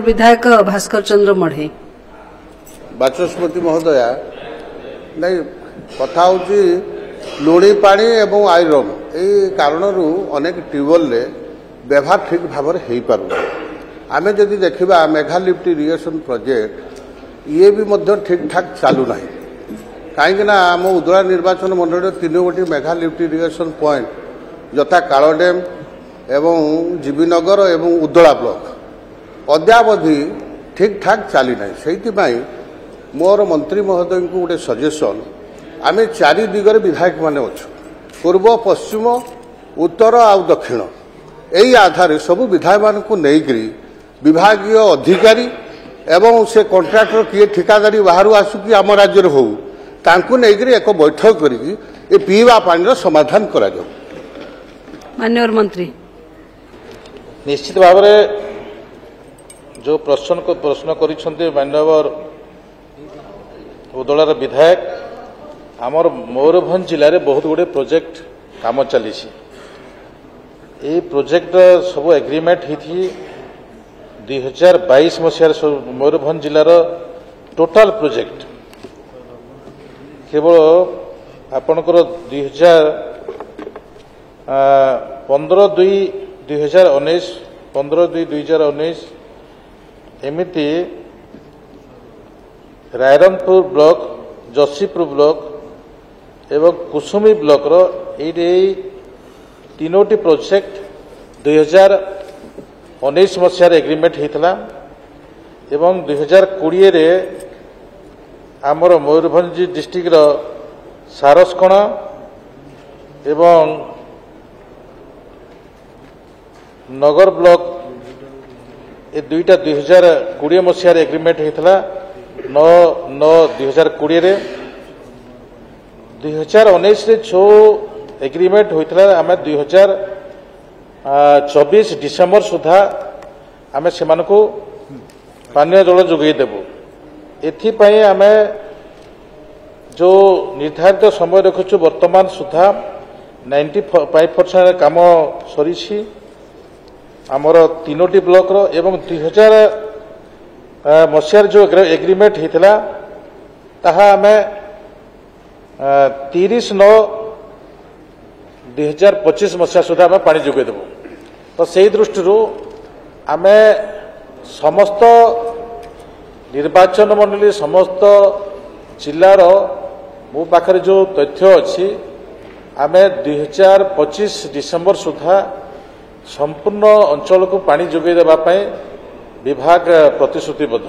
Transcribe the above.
विधायक भास्कर चंद्र मढ़े बाचस्पति महोदया नहीं कथा हूँ लुणी पानी एवं आयरन यही कारण अनेक ट्यूबवेल व्यवहार ठीक भाव हो पार आम जदि देखा मेघा लिफ्ट इरिगेशन प्रोजेक्ट ये भी ठीक ठाक चलूना कहीं आम उदला निर्वाचन मंडल 3 गोटी मेघा लिफ्ट इरिगेशन पॉइंट यथा कालडेम एवं जीवीनगर एवं उदला ब्लॉक अद्यावधि ठीक ठाक चली ना से मोर मंत्री महोदय को गोटे सजेसन आम 4 दिगरे विधायक माने अच्छु पूर्व पश्चिम उत्तर आ दक्षिण यही आधार सब विधायक मान को लेकरी विभागीय अधिकारी एवं से कॉन्ट्रैक्टर किए ठिकादारी बाहर आसुकी आम राज्य हो एक बैठक करके पीवा पानी समाधान करा जाऊ। माननीय मंत्री निश्चित भाव जो प्रश्न कर माननीय उदलार विधायक आमर मयूरभंज जिले में बहुत गुड़े प्रोजेक्ट काम चली प्रोजेक्ट सब एग्रीमेंट होती 2022 मसीह मयूरभंज जिलार टोटाल प्रोजेक्ट केवल आपणकर 15/2/2019 15/2/2019 एमती रायरंगपुर ब्लॉक जसीपुर ब्लॉक एवं कुसुमी ब्लॉक रो तीनोटी प्रोजेक्ट 2019 मसीह एग्रीमेंट होता एवं 2020 रे आमर मयूरभंज डिस्ट्रिक्ट रो सारसकणा एवं नगर ब्लॉक ये दुईटा 2020 मसीह एग्रीमेंट होता 9/9/2020 रे 2019 रे जो एग्रीमेंट होता आम 2024 डिसेम्बर सुधा आम से पानीय जल जोगेदेबू एथिपाई आम जो निर्धारित समय रखुचु वर्तमान सुधा 95% काम सरी आमर 3टी ब्लॉक रो एवं 2000 मसीह जो एग्रीमेंट होता ताहा आम 30/9/2025 मसीहा सुधा आम पानी जोगेदेबू तो से दृष्टि आम समस्त निर्वाचन मंडली समस्त जिलार मो पाखरे जो तथ्य अच्छी आम 2025 डिसेम्बर सुधा संपूर्ण अंचल को पानी जोगई देवाई विभाग प्रतिश्रुतिबद्ध।